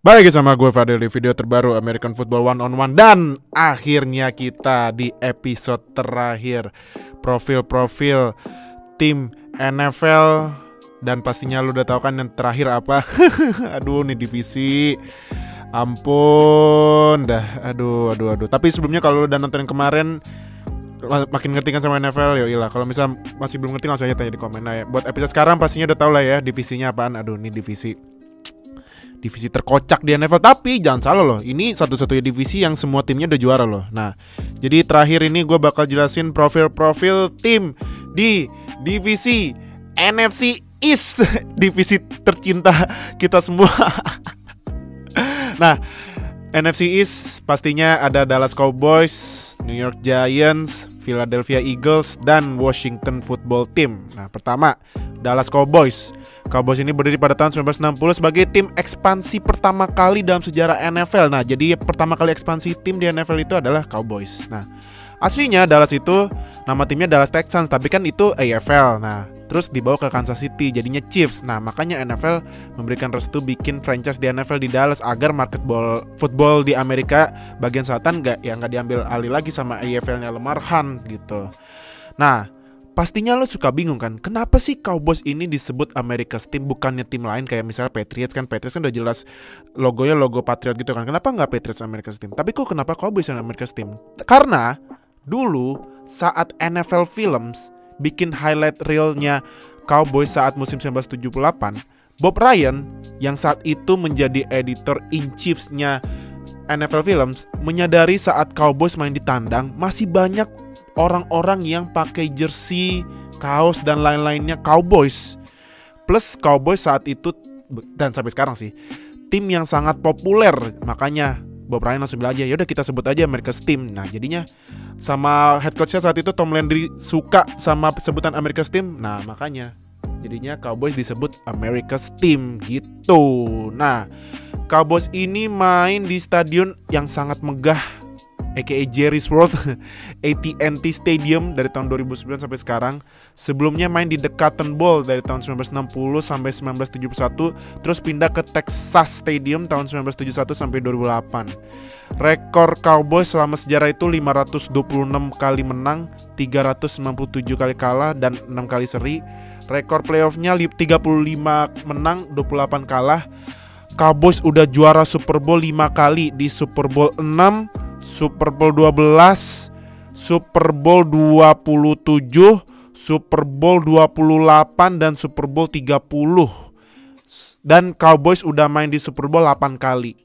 Balik lagi sama gue Fadil di video terbaru American Football One on One. Dan akhirnya kita di episode terakhir profil-profil tim NFL. Dan pastinya lu udah tahu kan yang terakhir apa. Aduh nih divisi. Ampun dah. Aduh. Tapi sebelumnya kalau lu udah nonton yang kemarin, makin ngerti kan sama NFL, yaudah. Kalau misal masih belum ngerti langsung aja tanya di komen. Nah ya, buat episode sekarang pastinya udah tahu lah ya divisinya apaan. Aduh nih divisi terkocak di NFL. Tapi jangan salah loh, ini satu-satunya divisi yang semua timnya udah juara loh. Nah, jadi terakhir ini gue bakal jelasin profil-profil tim di divisi NFC East. Divisi tercinta kita semua. Nah, NFC East pastinya ada Dallas Cowboys, New York Giants, Philadelphia Eagles, dan Washington Football Team. Nah, pertama Dallas Cowboys. Cowboys ini berdiri pada tahun 1960 sebagai tim ekspansi pertama kali dalam sejarah NFL. Nah, jadi pertama kali ekspansi tim di NFL itu adalah Cowboys. Nah, aslinya Dallas itu nama timnya Dallas Texans, tapi kan itu AFL. Nah, terus dibawa ke Kansas City jadinya Chiefs. Nah, makanya NFL memberikan restu bikin franchise di NFL di Dallas agar market football di Amerika bagian selatan nggak diambil alih lagi sama AFL-nya Lamar Hunt gitu. Nah, pastinya lo suka bingung kan, kenapa sih Cowboys ini disebut America's Team bukannya tim lain kayak misalnya Patriots kan udah jelas logonya logo Patriot gitu kan. Kenapa nggak Patriots America's Team? Tapi kok kenapa Cowboys yang America's Team? Karena dulu saat NFL Films bikin highlight reelnya Cowboys saat musim 1978, Bob Ryan yang saat itu menjadi editor in chiefnya NFL Films menyadari saat Cowboys main di tandang masih banyak orang-orang yang pakai jersey, kaos dan lain-lainnya Cowboys. Plus Cowboys saat itu dan sampai sekarang sih tim yang sangat populer. Makanya Bob Ryan langsung bilang aja, yaudah kita sebut aja America's Team. Nah, jadinya sama head coachnya saat itu Tom Landry suka sama sebutan America's Team. Nah, makanya jadinya Cowboys disebut America's Team gitu. Nah, Cowboys ini main di stadion yang sangat megah, aka Jerry's World, AT&T Stadium dari tahun 2009 sampai sekarang. Sebelumnya main di The Cotton Bowl dari tahun 1960 sampai 1971, terus pindah ke Texas Stadium tahun 1971 sampai 2008. Rekor Cowboys selama sejarah itu 526 kali menang, 397 kali kalah, dan 6 kali seri. Rekor playoffnya 35 menang, 28 kalah. Cowboys udah juara Super Bowl 5 kali di Super Bowl 6, Super Bowl 12, Super Bowl 27, Super Bowl 28, dan Super Bowl 30. Dan Cowboys udah main di Super Bowl 8 kali.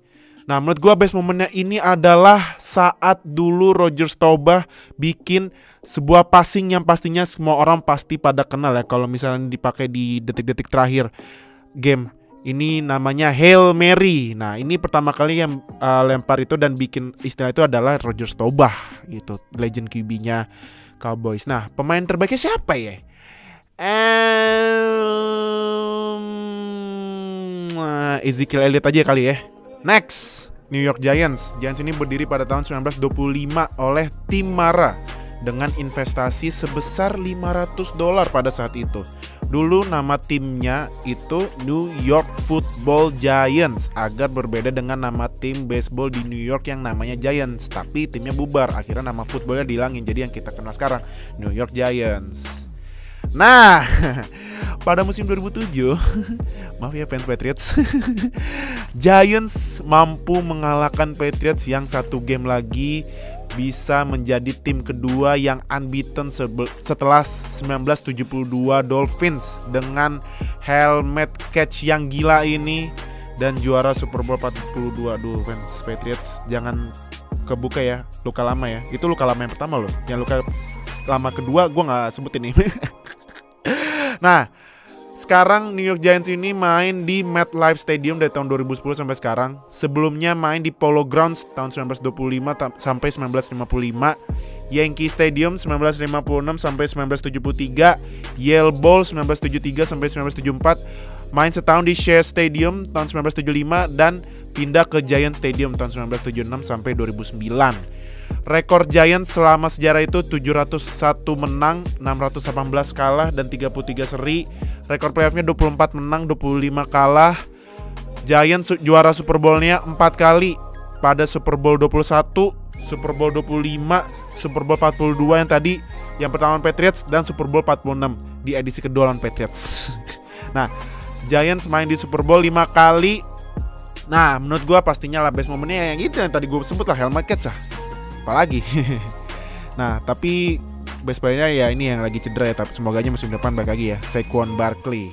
Nah, menurut gue best momennya ini adalah saat dulu Roger Staubach bikin sebuah passing yang pastinya semua orang pasti pada kenal ya kalau misalnya dipakai di detik-detik terakhir game. Ini namanya Hail Mary. Nah, ini pertama kali yang lempar itu dan bikin istilah itu adalah Roger Staubach gitu, legend QB-nya Cowboys. Nah, pemain terbaiknya siapa ya? Ezekiel Elliott aja kali ya. Next, New York Giants. Giants ini berdiri pada tahun 1925 oleh Tim Mara dengan investasi sebesar $500 pada saat itu. Dulu nama timnya itu New York Football Giants agar berbeda dengan nama tim baseball di New York yang namanya Giants. Tapi timnya bubar, akhirnya nama footballnya dihilangin. Jadi yang kita kenal sekarang New York Giants. Nah, pada musim 2007 maaf ya fans Patriots, Giants mampu mengalahkan Patriots yang satu game lagi bisa menjadi tim kedua yang unbeaten setelah 1972 Dolphins dengan helmet catch yang gila ini dan juara Super Bowl 42. Aduh, fans Patriots jangan kebuka ya luka lama ya. Itu luka lama yang pertama loh. Yang luka lama kedua gue gak sebutin nih. Nah, sekarang New York Giants ini main di MetLife Stadium dari tahun 2010 sampai sekarang. Sebelumnya main di Polo Grounds tahun 1925 sampai 1955, Yankee Stadium 1956 sampai 1973, Yale Bowl 1973 sampai 1974, main setahun di Shea Stadium tahun 1975 dan pindah ke Giants Stadium tahun 1976 sampai 2009. Rekor Giants selama sejarah itu 701 menang, 618 kalah, dan 33 seri. Rekor playoffnya 24 menang, 25 kalah, Giants juara Super Bowl-nya 4 kali pada Super Bowl 21, Super Bowl 25, Super Bowl 42 yang tadi yang pertama Patriots, dan Super Bowl 46 di edisi kedua lawan Patriots. Nah, Giants main di Super Bowl 5 kali. Nah, menurut gue pastinya lah best momennya yang itu yang tadi gue sebut lah, helmet catch lah. Apalagi. Nah, tapi best playernya ya ini yang lagi cedera ya, tapi semoga aja musim depan balik lagi ya, Saquon Barkley.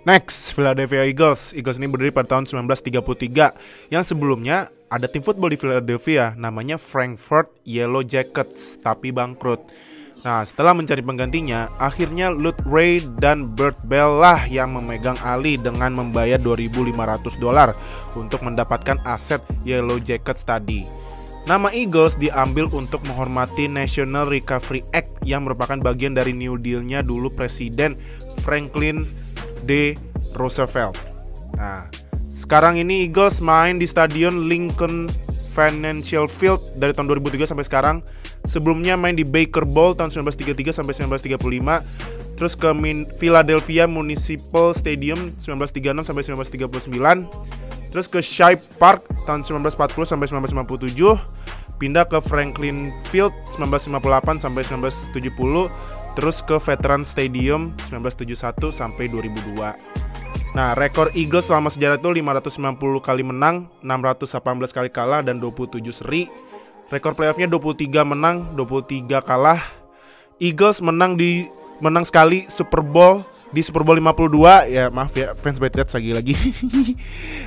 Next, Philadelphia Eagles. Eagles ini berdiri pada tahun 1933. Yang sebelumnya ada tim football di Philadelphia namanya Frankfurt Yellow Jackets, tapi bangkrut. Nah, setelah mencari penggantinya, akhirnya Lute Ray dan Bert Bell lah yang memegang alih dengan membayar $2.500 untuk mendapatkan aset Yellow Jackets tadi. Nama Eagles diambil untuk menghormati National Recovery Act yang merupakan bagian dari New Deal-nya dulu Presiden Franklin D. Roosevelt. Nah, sekarang ini Eagles main di Stadion Lincoln Financial Field dari tahun 2003 sampai sekarang. Sebelumnya main di Baker Bowl tahun 1933 sampai 1935. Terus ke Philadelphia Municipal Stadium 1936 sampai 1939. Terus ke Shipe Park tahun 1940 sampai 1957. Pindah ke Franklin Field 1958 sampai 1970. Terus ke Veteran Stadium 1971 sampai 2002. Nah, rekor Eagles selama sejarah itu 590 kali menang, 618 kali kalah, dan 27 seri. Rekor playoffnya 23 menang, 23 kalah. Eagles menang sekali Super Bowl di Super Bowl 52. Ya maaf ya fans Patriots lagi.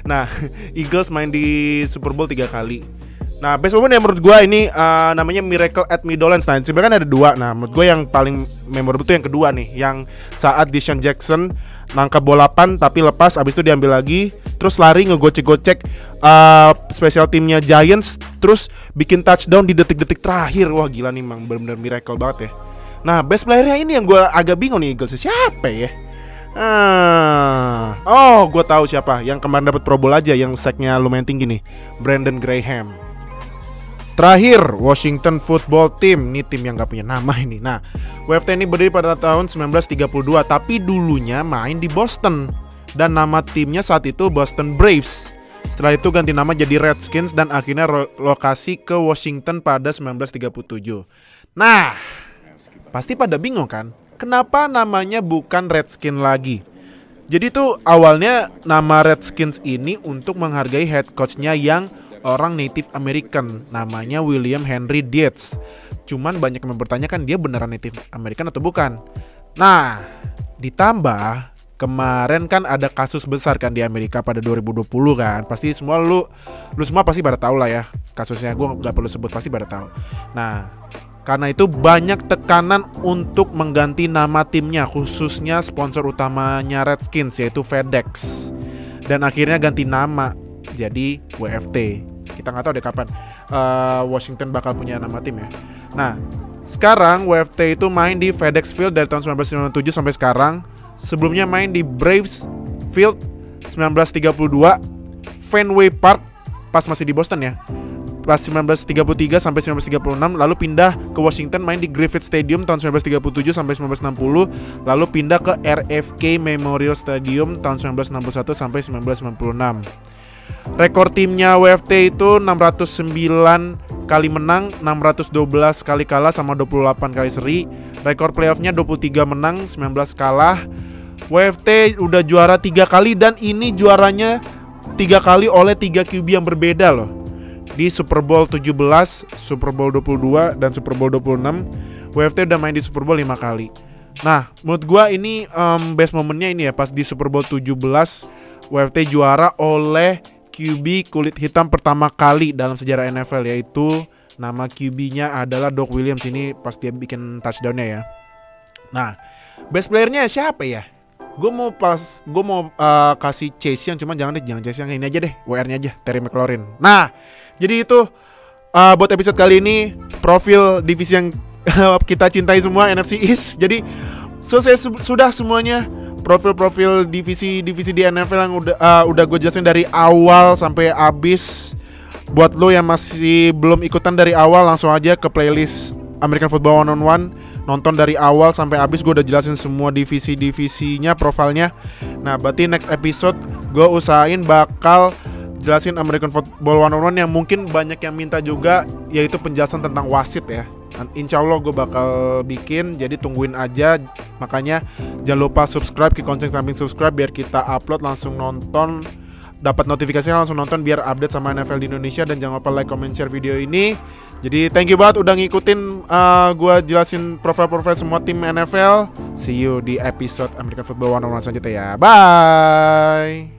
Nah, Eagles main di Super Bowl 3 kali. Nah, best moment yang menurut gue ini namanya Miracle at Meadowlands. Nah, sebenarnya kan ada 2. Nah, menurut gue yang paling memorable itu yang kedua nih, yang saat Deshaun Jackson nangkap bola 8 tapi lepas, abis itu diambil lagi, terus lari ngegocek-gocek special teamnya Giants, terus bikin touchdown di detik-detik terakhir. Wah gila nih, emang benar-benar miracle banget ya. Nah, best playernya ini yang gue agak bingung nih Eagles, siapa ya? Oh, gue tahu siapa. Yang kemarin dapat Pro Bowl aja, yang sacknya lumayan tinggi nih, Brandon Graham. Terakhir, Washington Football Team. Ini tim yang gak punya nama ini. Nah, WFT ini berdiri pada tahun 1932, tapi dulunya main di Boston. Dan nama timnya saat itu Boston Braves. Setelah itu ganti nama jadi Redskins dan akhirnya relokasi ke Washington pada 1937. Nah, pasti pada bingung kan? Kenapa namanya bukan Redskins lagi? Jadi tuh awalnya nama Redskins ini untuk menghargai head coach-nya yang orang Native American, namanya William Henry Dietz. Cuman banyak yang mempertanyakan dia beneran Native American atau bukan. Nah, ditambah kemarin kan ada kasus besar kan di Amerika pada 2020 kan. Pasti semua lu semua pasti pada tahu lah ya kasusnya. Gue nggak perlu sebut, pasti pada tahu. Nah, karena itu banyak tekanan untuk mengganti nama timnya, khususnya sponsor utamanya Redskins yaitu FedEx. Dan akhirnya ganti nama jadi WFT. Kita nggak tahu deh kapan Washington bakal punya nama tim ya. Nah, sekarang WFT itu main di FedEx Field dari tahun 1997 sampai sekarang. Sebelumnya main di Braves Field 1932, Fenway Park pas masih di Boston ya, pas 1933 sampai 1936. Lalu pindah ke Washington main di Griffith Stadium tahun 1937 sampai 1960. Lalu pindah ke RFK Memorial Stadium tahun 1961 sampai 1996. Rekor timnya WFT itu 609 kali menang, 612 kali kalah sama 28 kali seri. Rekor playoffnya 23 menang, 19 kalah. WFT udah juara 3 kali dan ini juaranya 3 kali oleh 3 QB yang berbeda loh. Di Super Bowl 17, Super Bowl 22, dan Super Bowl 26, WFT udah main di Super Bowl 5 kali. Nah, menurut gua ini best momennya ini ya, pas di Super Bowl 17 WFT juara oleh QB kulit hitam pertama kali dalam sejarah NFL, yaitu nama QB-nya adalah Doug Williams. Ini pas dia bikin touchdown-nya ya. Nah, best player-nya siapa ya? Gue mau kasih Chase yang, cuman jangan Chase yang ini aja deh, WR-nya aja, Terry McLaurin. Nah, jadi itu buat episode kali ini profil divisi yang kita cintai semua, NFC East. Jadi selesai sudah semuanya profil-profil divisi di NFL yang udah gue jelasin dari awal sampai habis. Buat lo yang masih belum ikutan dari awal, langsung aja ke playlist American Football One on One. Nonton dari awal sampai habis, gue udah jelasin semua divisi-divisinya, profilnya. Nah, berarti next episode gue usahain bakal jelasin American Football One on One yang mungkin banyak yang minta juga, yaitu penjelasan tentang wasit ya. Insya Allah gue bakal bikin, jadi tungguin aja. Makanya jangan lupa subscribe, klik lonceng samping subscribe biar kita upload langsung nonton, dapat notifikasinya langsung nonton biar update sama NFL di Indonesia. Dan jangan lupa like, comment, share video ini. Jadi thank you banget udah ngikutin gue jelasin profil-profil semua tim NFL. See you di episode American Football One on One selanjutnya ya. Bye.